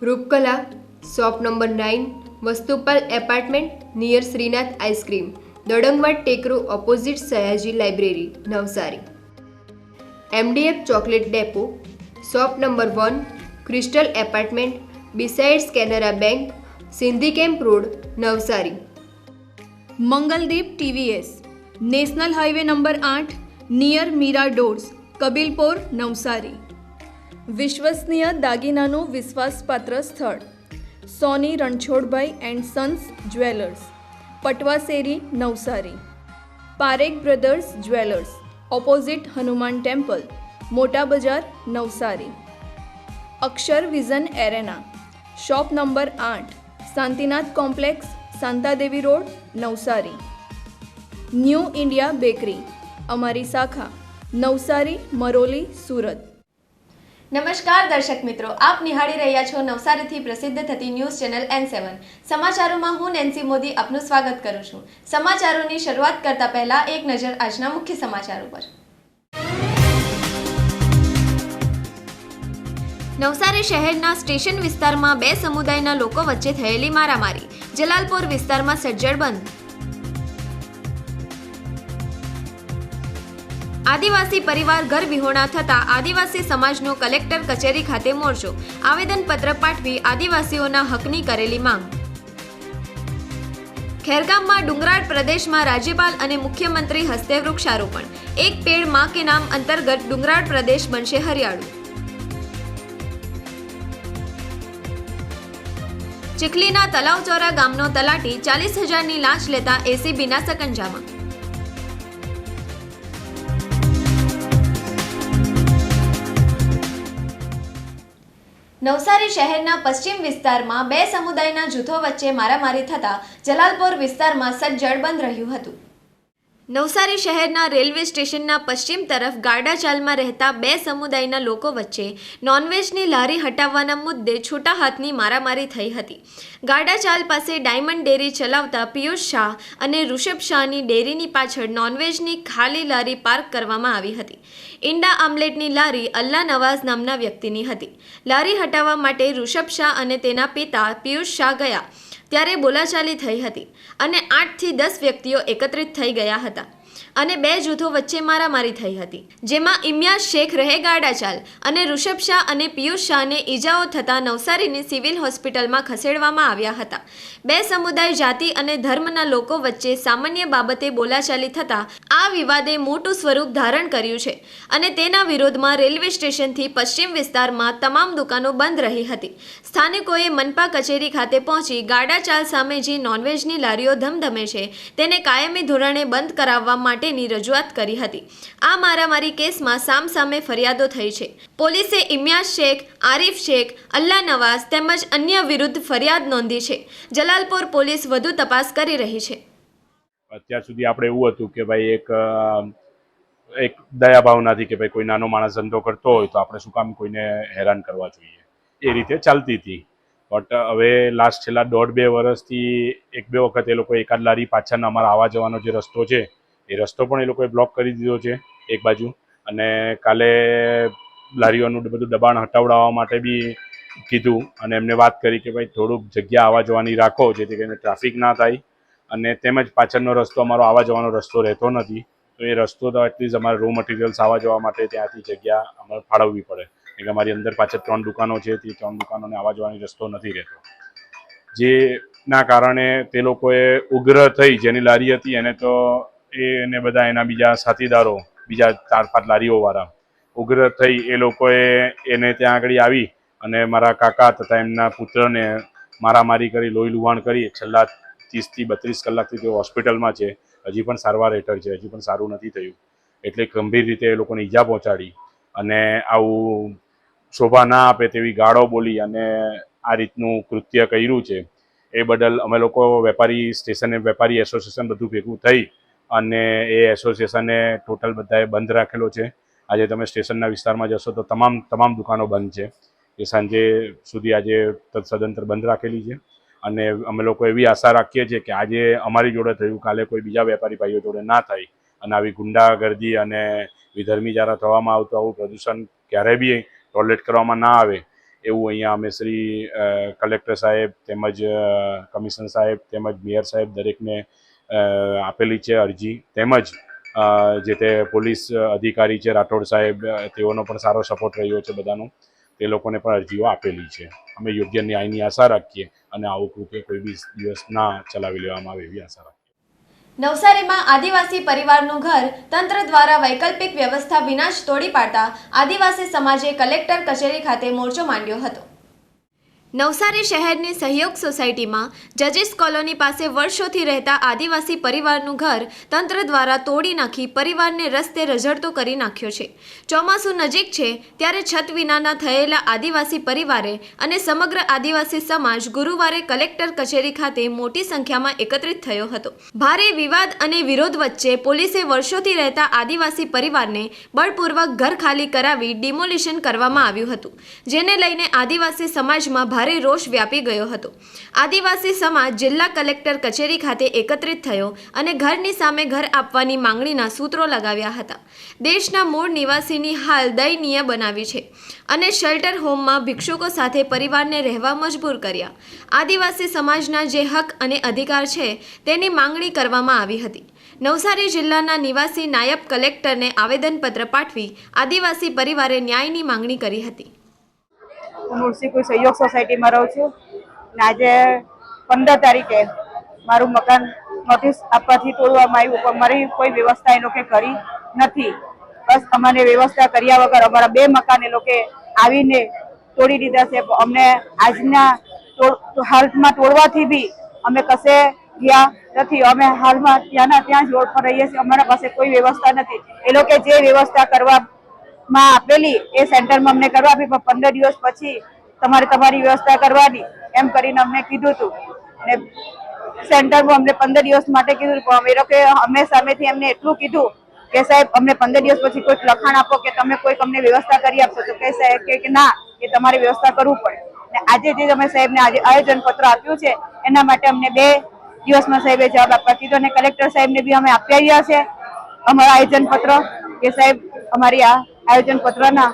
Rupkala, shop number 9, Vastupal apartment near Shrinath ice cream, Dadangwad ટેકરો opposite Sayaji library, Navsari. MDF chocolate depot, shop number 1, crystal apartment besides Canara bank, Sindhi camp road, Navsari. Mangaldeep TVS, national highway number 8, near Meera doors, Kabilpor, Navsari. વિશ્વસનીય દાગીનાનું વિશ્વાસપાત્ર સ્થળ Soni Ranchhodbhai and sons jewellers, Patwasheri, Navsari. Parekh brothers jewellers, opposite Hanuman temple, Mota Bazaar, Navsari. Akshar vision arena, shop number 8, Shantinath complex, Shantadevi road, Navsari. New India bakery, અમારી શાખા નવસારી, મરોલી, સુરત. નમસ્કાર દર્શક મિત્રો, આપ નિહાળી રહ્યા છો નવસારીથી પ્રસિદ્ધ થતી ન્યૂઝ ચેનલ N7. સમાચારોમાં હું નેન્સી મોદી આપનું સ્વાગત કરું છું. સમાચારોની શરૂઆત કરતા પહેલા એક નજર આજના મુખ્ય સમાચારો પર. નવસારી શહેરના સ્ટેશન વિસ્તારમાં બે સમુદાયના લોકો વચ્ચે થયેલી મારામારી, જલાલપોર વિસ્તારમાં સજ્જડ બંધ. આદિવાસી પરિવાર ઘર વિહોણા થતા આદિવાસી સમાજનો કલેક્ટર કચેરી ખાતે મોરચો, આવેદનપત્ર પાઠવી આદિવાસીઓના હકની કરેલી માંગ. ખેરગામમાં ડુંગરાળ પ્રદેશમાં રાજ્યપાલ અને મુખ્યમંત્રી હસ્તે વૃક્ષારોપણ, એક પેડ માં કે નામ અંતર્ગત ડુંગરાળ પ્રદેશ બનશે હરિયાળું. ચીખલીના તલાવચોરા ગામનો તલાટી 40,000ની લાંચ લેતા ACBના સકંજામાં. નવસારી શહેરના પશ્ચિમ વિસ્તારમાં બે સમુદાયના જૂથો વચ્ચે મારામારી થતા જલાલપોર વિસ્તારમાં સજ્જડ બંધ રહ્યું હતું. નવસારી શહેરના રેલવે સ્ટેશનના પશ્ચિમ તરફ ગાડાચાલમાં રહેતા બે સમુદાયના લોકો વચ્ચે નોનવેજની લારી હટાવવાના મુદ્દે છૂટા હાથની મારામારી થઈ હતી. ગાડાચાલ પાસે ડાયમંડ ડેરી ચલાવતા પિયુષ શાહ અને ઋષભ શાહની ડેરીની પાછળ નોનવેજની ખાલી લારી પાર્ક કરવામાં આવી હતી. ઈંડા આમલેટની લારી અલ્લા નવાઝ નામના વ્યક્તિની હતી. લારી હટાવવા માટે ઋષભ શાહ અને તેના પિતા પિયુષ શાહ ગયા ત્યારે બોલાચાલી થઈ હતી અને 8 થી 10 વ્યક્તિઓ એકત્રિત થઈ ગયા હતા અને બે જૂથો વચ્ચે મારામારી થઈ હતી, જેમાં ઇમ્યાઝ શેખ રહે ગાડાચાલ અને ઋષભ શાહ અને પિયુષ શાહને ઈજાઓ થતાં નવસારીની સિવિલ હોસ્પિટલમાં ખસેડવામાં આવ્યા હતા. બે સમુદાય જાતિ અને ધર્મના લોકો વચ્ચે સામાન્ય બાબતે બોલાચાલી થતાં આ વિવાદે મોટું સ્વરૂપ ધારણ કર્યું છે અને તેના વિરોધમાં રેલવે સ્ટેશનથી પશ્ચિમ વિસ્તારમાં તમામ દુકાનો બંધ રહી હતી. સ્થાનિકોએ મનપા કચેરી ખાતે પહોંચી ગાડાચાલ સામે જે નોનવેજની લારીઓ ધમધમે છે તેને કાયમી ધોરણે બંધ કરાવવા માટેની રજૂઆત કરી હતી. આ મારામારી કેસમાં સામસામે ફરિયાદો થઈ છે. પોલીસે ઇમ્યાઝ શેખ, આરિફ શેખ, અલ્લા નવાઝ તેમજ અન્ય વિરુદ્ધ ફરિયાદ નોંધી છે. જલાલપોર પોલીસ વધુ તપાસ કરી રહી છે. અત્યાર સુધી આપણે એવું હતું કે ભાઈ એક દયાભાવનાથી કે ભાઈ કોઈ નાનો માણસ ધંધો કરતો હોય તો આપણે શું કામ કોઈને હેરાન કરવા જોઈએ, એ રીતે ચાલતી હતી. બટ હવે લાસ્ટ છેલ્લા 1.5-2 વર્ષથી 1-2 વખત એ લોકો એકાદ લારી પાછળનો અમારા આવવા જવાનો જે રસ્તો છે એ રસ્તો પણ એ લોકોએ બ્લોક કરી દીધો છે એક બાજુ, અને કાલે લારીઓનું બધું દબાણ હટાવડાવવા માટે બી કીધું અને એમને વાત કરી કે ભાઈ થોડુંક જગ્યા આવવા જવાની રાખો જેથી કરીને ટ્રાફિક ના થાય, અને તેમજ પાછળનો રસ્તો અમારો આવવા જવાનો રસ્તો રહેતો નથી તો એ રસ્તો તો એટલીસ્ટ અમારે રો મટીરિયલ્સ આવવા જવા માટે ત્યાંથી જગ્યા અમારે ફાળવવી પડે, કે અમારી અંદર પાછળ 3 દુકાનો છે તે 3 દુકાનોને આવવા જવાની રસ્તો નથી રહેતો, જેના કારણે તે લોકોએ ઉગ્ર થઈ, જેની લારી હતી એને તો એને બધા એના બીજા સાથીદારો બીજા 4-5 લારીઓવાળા ઉગ્ર થઈ એ લોકોએ એને ત્યાં આગળ આવી અને મારા કાકા તથા એમના પુત્રને મારામારી કરી, લોહી લુહાણ કરી. છેલ્લા 30 થી 32 કલાકથી તેઓ હોસ્પિટલમાં છે, હજી પણ સારવાર હેઠળ છે, હજી પણ સારું નથી થયું, એટલે ગંભીર રીતે એ લોકોને ઈજા પહોંચાડી અને આવું શોભા ના આપે તેવી ગાળો બોલી અને આ રીતનું કૃત્ય કર્યું છે. એ બદલ અમે લોકો વેપારી સ્ટેશને વેપારી એસોસિએશન બધું ભેગું થઈ અને એ એસોસિએશને ટોટલ બધાએ બંધ રાખેલો છે. આજે તમે સ્ટેશનના વિસ્તારમાં જશો તો તમામ દુકાનો બંધ છે. એ સાંજે સુધી આજે સદંતર બંધ રાખેલી છે અને અમે લોકો એવી આશા રાખીએ છીએ કે આજે અમારી જોડે થયું કાલે કોઈ બીજા વેપારી ભાઈઓ જોડે ના થાય અને આવી ગુંડાગર્દી અને વિધર્મી જ્યારે થવામાં આવતું આવું પ્રદૂષણ ક્યારેય બી ટોલરેટ કરવામાં ના આવે, એવું અહીંયા અમે શ્રી કલેક્ટર સાહેબ તેમજ કમિશનર સાહેબ તેમજ મેયર સાહેબ દરેકને આપેલી છે અરજી, તેમજ જે તે પોલીસ અધિકારી છે રાઠોડ સાહેબ, તેઓનો પણ સારો સપોર્ટ રહ્યો છે બધાનો, તે લોકોને પણ અરજીઓ આપેલી છે. અમે યોગ્ય ન્યાયની આશા રાખીએ અને આવું કૃત્ય કોઈ બી દિવસ ના ચલાવી લેવામાં આવે એવી આશા રાખીએ. નવસારીમાં આદિવાસી પરિવારનું ઘર તંત્ર દ્વારા વૈકલ્પિક વ્યવસ્થા વિના જ તોડી પાડતા આદિવાસી સમાજે કલેક્ટર કચેરી ખાતે મોરચો માંડ્યો હતો. નવસારી શહેરની સહયોગ સોસાયટીમાં જજીસ કોલોની પાસે વર્ષોથી રહેતા આદિવાસી પરિવારનું ઘર તંત્ર દ્વારા તોડી નાખી પરિવારને રસ્તે રઝળતો કરી નાખ્યો છે. ચોમાસું નજીક છે ત્યારે છત વિનાના થયેલા આદિવાસી પરિવારે અને સમગ્ર આદિવાસી સમાજ ગુરુવારે કલેક્ટર કચેરી ખાતે મોટી સંખ્યામાં એકત્રિત થયો હતો. ભારે વિવાદ અને વિરોધ વચ્ચે પોલીસે વર્ષોથી રહેતા આદિવાસી પરિવારને બળપૂર્વક ઘર ખાલી કરાવી ડિમોલિશન કરવામાં આવ્યું હતું, જેને લઈને આદિવાસી સમાજમાં ભારે રોષ વ્યાપી ગયો હતો. આદિવાસી સમાજ જિલ્લા કલેક્ટર કચેરી ખાતે એકત્રિત થયો અને ઘરની સામે ઘર આપવાની માંગણીના સૂત્રો લગાવ્યા હતા. દેશના મૂળ નિવાસીની હાલ દયનીય બનાવી છે અને શેલ્ટર હોમમાં ભિક્ષુકો સાથે પરિવારને રહેવા મજબૂર કર્યા. આદિવાસી સમાજના જે હક અને અધિકાર છે તેની માંગણી કરવામાં આવી હતી. નવસારી જિલ્લાના નિવાસી નાયબ કલેક્ટરને આવેદનપત્ર પાઠવી આદિવાસી પરિવારે ન્યાયની માંગણી કરી હતી. હું મુળસીકુઈ સહયોગ સોસાયટીમાં રહું છું અને આજે 15 તારીખે મારું મકાન નોટિસ આપવાથી તોડવામાં આવ્યું, પણ મારી કોઈ વ્યવસ્થા એ લોકોએ કરી નથી. બસ અમને વ્યવસ્થા કર્યા વગર અમારા 2 મકાન એ લોકોએ આવીને તોડી દીધા છે. અમને આજના હાલમાં તોડવાથી બી અમે કશે ગયા નથી. અમે હાલમાં ત્યાંના ત્યાં જ રોડ પર રહીએ છીએ. અમારા પાસે કોઈ વ્યવસ્થા નથી. એ લોકોએ જે વ્યવસ્થા કરવામાં આપેલી એ સેન્ટરમાં અમને કરવા આપી, પણ 15 દિવસ પછી તમારી વ્યવસ્થા કરવાની એમ કરીને અમને કીધું હતું. અને સેન્ટરમાં અમને 15 દિવસ માટે કીધું, પણ અમે લોકોએ અમે સામેથી એમને એટલું કીધું કે સાહેબ અમને 15 દિવસ પછી કોઈક લખાણ આપો કે તમે કોઈક અમને વ્યવસ્થા કરી આપશો, તો કે સાહેબ કે ના, એ તમારી વ્યવસ્થા કરવું પડે. અને આજે જે અમે સાહેબને આજે આયોજનપત્ર આપ્યું છે એના માટે અમને 2 દિવસમાં સાહેબે જવાબ આપવા કીધો અને કલેક્ટર સાહેબને બી અમે આપી આવ્યા છે અમારા આયોજનપત્ર કે સાહેબ અમારી આ આયોજનપત્રના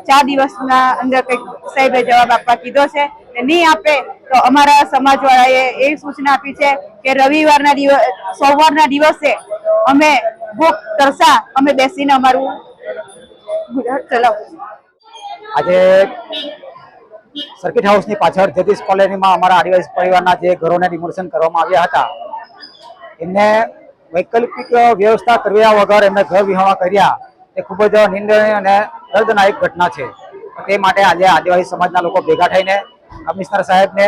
4 દિવસના અંદર કંઈક સાહેબે જવાબ આપવા કીધો છે. નહીં આપે તો અમારા સમાજવાળાએ એવી સૂચના આપી છે કે સોમવારના દિવસે અમે ભૂખ તરસા અમે બેસીને અમારું ગુજરાત ચલાવશું. આજે સર્કિટ હાઉસની પાછળ જતીશ કોલોનીમાં અમારા આદિવાસી પરિવારના જે ઘરોને ડિમોલિશન કરવામાં આવ્યા હતા એમને વૈકલ્પિક વ્યવસ્થા કર્યા વગર એમને ઘર વિહોણા કર્યા એ ખૂબ જ નિંદનીય અને દર્દનાયક ઘટના છે. તે માટે આજે આદિવાસી સમાજના લોકો ભેગા થઈને કમિશનર સાહેબને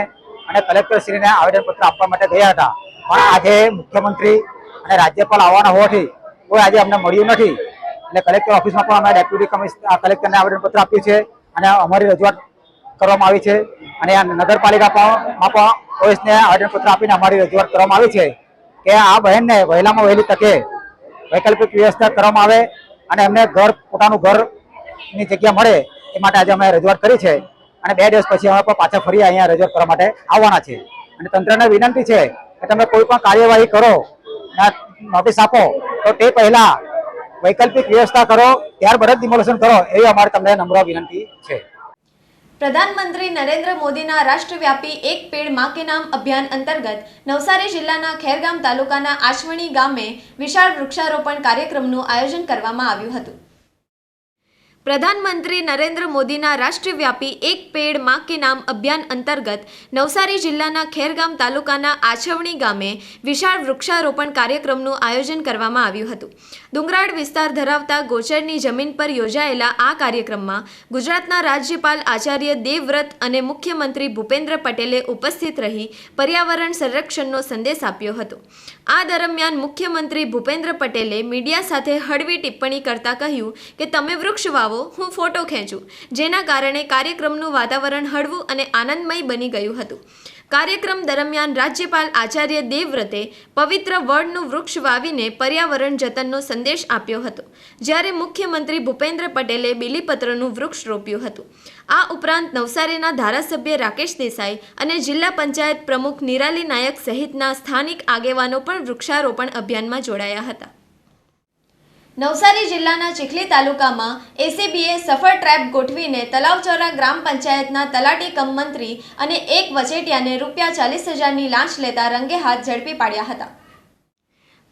અને કલેક્ટરશ્રીને આવેદનપત્ર આપવા માટે ગયા હતા, પણ આજે મુખ્યમંત્રી અને રાજ્યપાલ આવવાના હોવાથી કોઈ આજે અમને મળ્યું નથી. એટલે કલેક્ટર ઓફિસમાં પણ અમે ડેપ્યુટી કલેક્ટરને આવેદનપત્ર આપ્યું છે અને અમારી રજૂઆત કરવામાં આવી છે. અને આ નગરપાલિકામાં પણ ઓએસને આવેદનપત્ર આપીને અમારી રજૂઆત કરવામાં આવી છે કે આ બહેનને વહેલામાં વહેલી તકે વૈકલ્પિક વ્યવસ્થા કરવામાં આવે અને એમને પોતાનું ઘરની જગ્યા મળે એ માટે આજે અમે રજૂઆત કરી છે. અને 2 દિવસ પછી અમે પણ પાછા ફરી અહીંયા રજૂઆત કરવા માટે આવવાના છે. અને તંત્રને વિનંતી છે કે તમે કોઈ પણ કાર્યવાહી કરો, નોટિસ આપો તો તે પહેલા વૈકલ્પિક વ્યવસ્થા કરો, ત્યારબાદ જ ડિમોલિશન કરો, એવી અમારી તમને નમ્ર વિનંતી છે. પ્રધાનમંત્રી નરેન્દ્ર મોદીના રાષ્ટ્રવ્યાપી એક પેડ માં કે નામ અભિયાન અંતર્ગત નવસારી જિલ્લાના ખેરગામ તાલુકાના આચવણી ગામે વિશાળ વૃક્ષારોપણ કાર્યક્રમનું આયોજન કરવામાં આવ્યું હતું. પ્રધાનમંત્રી નરેન્દ્ર મોદીના રાષ્ટ્રવ્યાપી એક પેડ માં કે નામ અભિયાન અંતર્ગત નવસારી જિલ્લાના ખેરગામ તાલુકાના આછવણી ગામે વિશાળ વૃક્ષારોપણ કાર્યક્રમનું આયોજન કરવામાં આવ્યું હતું. ડુંગરાળ વિસ્તાર ધરાવતા ગોચરની જમીન પર યોજાયેલા આ કાર્યક્રમમાં ગુજરાતના રાજ્યપાલ આચાર્ય દેવવ્રત અને મુખ્યમંત્રી ભૂપેન્દ્ર પટેલે ઉપસ્થિત રહી પર્યાવરણ સંરક્ષણનો સંદેશ આપ્યો હતો. આ દરમિયાન મુખ્યમંત્રી ભૂપેન્દ્ર પટેલે મીડિયા સાથે હળવી ટિપ્પણી કરતા કહ્યું કે તમે વૃક્ષ વાવો, હું ફોટો ખેંચું, જેના કારણે કાર્યક્રમનું વાતાવરણ હળવું અને આનંદમય બની ગયું હતું. કાર્યક્રમ દરમિયાન રાજ્યપાલ આચાર્ય દેવવ્રતે પવિત્ર વડનું વૃક્ષ વાવીને પર્યાવરણ જતનનો સંદેશ આપ્યો હતો, જ્યારે મુખ્યમંત્રી ભૂપેન્દ્ર પટેલે બીલીપત્રનું વૃક્ષ રોપ્યું હતું. આ ઉપરાંત નવસારીના ધારાસભ્ય રાકેશ દેસાઈ અને જિલ્લા પંચાયત પ્રમુખ નિરાલી નાયક સહિતના સ્થાનિક આગેવાનો પણ વૃક્ષારોપણ અભિયાનમાં જોડાયા હતા. નવસારી જિલ્લાના ચીખલી તાલુકામાં એસીબીએ સફળ ટ્રેપ ગોઠવીને તલાવચોરા ગ્રામ પંચાયતના તલાટી કમ મંત્રી અને એક વચેટિયાને ₹40,000ની લાંચ લેતા રંગે હાથ ઝડપી પાડ્યા હતા.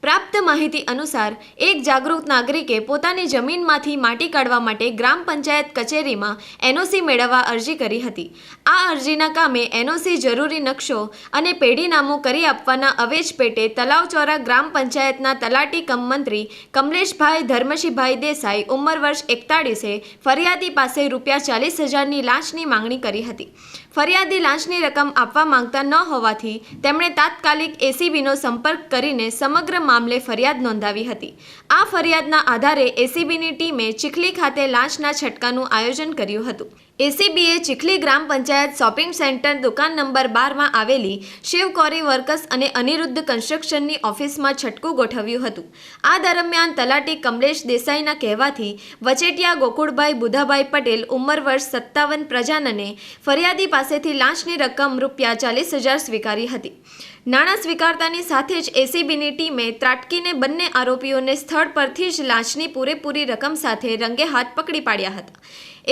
પ્રાપ્ત માહિતી અનુસાર એક જાગૃત નાગરિકે પોતાની જમીનમાંથી માટી કાઢવા માટે ગ્રામ પંચાયત કચેરીમાં એનઓસી મેળવવા અરજી કરી હતી. આ અરજીના કામે એનઓસી જરૂરી નકશો અને પેઢીનામું કરી આપવાના અવેજ પેટે તલાવચોરા ગ્રામ પંચાયતના તલાટી કમ મંત્રી કમલેશભાઈ ધર્મશીભાઈ દેસાઈ ઉંમર વર્ષ 41 ફરિયાદી પાસે ₹40,000ની લાંચની માંગણી કરી હતી. ફરિયાદી લાંચની રકમ આપવા માંગતા ન હોવાથી તેમણે તાત્કાલિક એસીબીનો સંપર્ક કરીને સમગ્ર મામલે ફરિયાદ નોંધાવી હતી. આ ફરિયાદના આધારે એસીબીની ટીમે ચીખલી ખાતે લાંચના છટકાનું આયોજન કર્યું હતું. એસીબીએ ચીખલી ગ્રામ પંચાયત શોપિંગ સેન્ટર દુકાન નંબર 12માં આવેલી શિવ કોરી વર્કસ અને અનિરુદ્ધ કન્સ્ટ્રક્શનની ઓફિસમાં છટકું ગોઠવ્યું હતું. આ દરમિયાન તલાટી કમલેશ દેસાઈના કહેવાથી વચેટિયા ગોકુળભાઈ બુધાભાઈ પટેલ ઉંમર વર્ષ 57 પ્રજાનને ફરિયાદી પાસેથી લાંચની રકમ ₹40,000 સ્વીકારી હતી. નાણાં સ્વીકારતાની સાથે જ એસીબીની ટીમે ત્રાટકીને બંને આરોપીઓને સ્થળ પરથી જ લાંચની પૂરેપૂરી રકમ સાથે રંગે હાથ પકડી પાડ્યા હતા.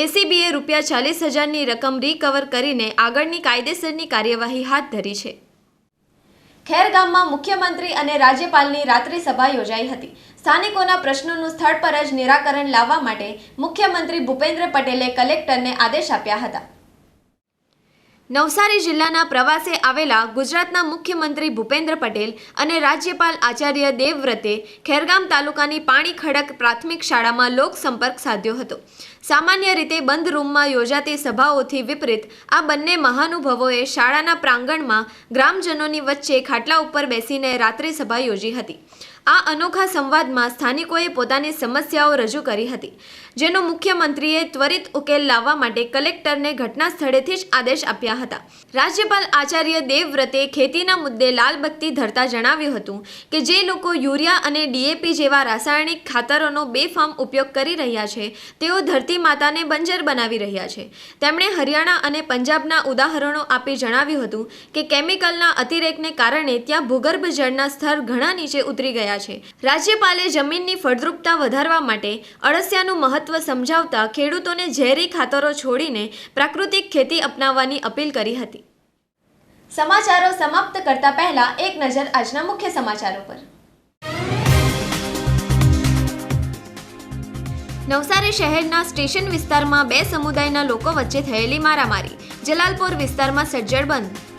એસીબીએ ₹40,000ની રકમ રિકવર કરીને આગળની કાયદેસરની કાર્યવાહી હાથ ધરી છે. ખેરગામમાં મુખ્યમંત્રી અને રાજ્યપાલની રાત્રિ સભા યોજાઈ હતી. સ્થાનિકોના પ્રશ્નોનું સ્થળ પર જ નિરાકરણ લાવવા માટે મુખ્યમંત્રી ભૂપેન્દ્ર પટેલે કલેક્ટરને આદેશ આપ્યા હતા. નવસારી જિલ્લાના પ્રવાસે આવેલા ગુજરાતના મુખ્યમંત્રી ભૂપેન્દ્ર પટેલ અને રાજ્યપાલ આચાર્ય દેવવ્રતે ખેરગામ તાલુકાની પાણી ખડક પ્રાથમિક શાળામાં લોકસંપર્ક સાધ્યો હતો. સામાન્ય રીતે બંધ રૂમમાં યોજાતી સભાઓથી વિપરીત આ બંને મહાનુભાવોએ શાળાના પ્રાંગણમાં ગ્રામજનોની વચ્ચે ખાટલા ઉપર બેસીને રાત્રિ સભા યોજી હતી. આ અનોખા સંવાદમાં સ્થાનિકોએ પોતાની સમસ્યાઓ રજૂ કરી હતી, જેનો મુખ્યમંત્રીએ ત્વરિત ઉકેલ લાવવા માટે કલેક્ટરને ઘટના સ્થળેથી જ આદેશ આપ્યા હતા. રાજ્યપાલ આચાર્ય દેવવ્રતે ખેતીના મુદ્દે લાલબત્તી ધરતા જણાવ્યું હતું કે જે લોકો યુરિયા અને ડીએપી જેવા રાસાયણિક ખાતરોનો બેફામ ઉપયોગ કરી રહ્યા છે તેઓ ધરતી માતાને બંજર બનાવી રહ્યા છે. તેમણે હરિયાણા અને પંજાબના ઉદાહરણો આપી જણાવ્યું હતું કે કેમિકલના અતિરેકને કારણે ત્યાં ભૂગર્ભ જળના સ્તર ઘણા નીચે ઉતરી ગયા છે. રાજ્યપાલે જમીનની ફળદ્રુપતા વધારવા માટે અળસિયાનું મહત્વ સમજાવતા ખેડૂતોને ઝેરી ખાતરો છોડીને પ્રાકૃતિક ખેતી અપનાવવાની અપીલ કરી હતી. સમાચારો સમાપ્ત કરતા પહેલા એક નજર આજના મુખ્ય સમાચારો પર. નવસારી શહેરના સ્ટેશન વિસ્તારમાં બે સમુદાયના લોકો વચ્ચે થયેલી મારામારી. જલાલપોર વિસ્તારમાં સજ્જડ બંધ.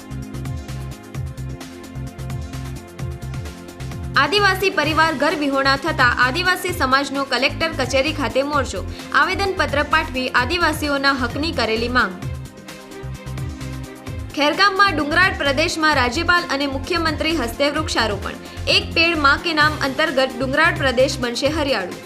આદિવાસી પરિવાર ઘર વિહોણા થતા આદિવાસી સમાજનો કલેક્ટર કચેરી ખાતે મોરચો. આવેદનપત્ર પાઠવી આદિવાસીઓના હકની કરેલી માંગ. ખેરગામમાં ડુંગરાળ પ્રદેશમાં રાજ્યપાલ અને મુખ્યમંત્રી હસ્તે વૃક્ષારોપણ. એક પેડ માં કે નામ અંતર્ગત ડુંગરાળ પ્રદેશ બનશે હરિયાળું.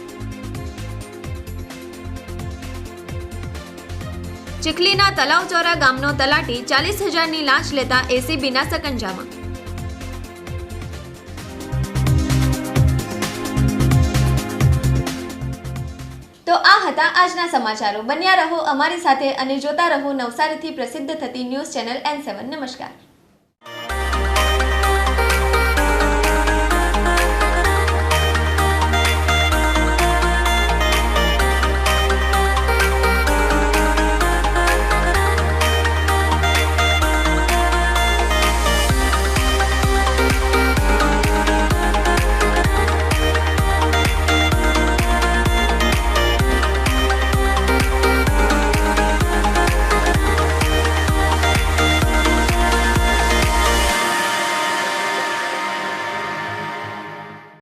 ચીખલીના તલાવચોરા ગામનો તલાટી 40,000ની લાંચ લેતા એસીબીના સકંજામાં. તો આ હતા આજના સમાચારો. બન્યા રહો અમારી સાથે અને જોતા રહો નવસારીથી પ્રસિદ્ધ થતી ન્યૂઝ ચેનલ N7. નમસ્કાર.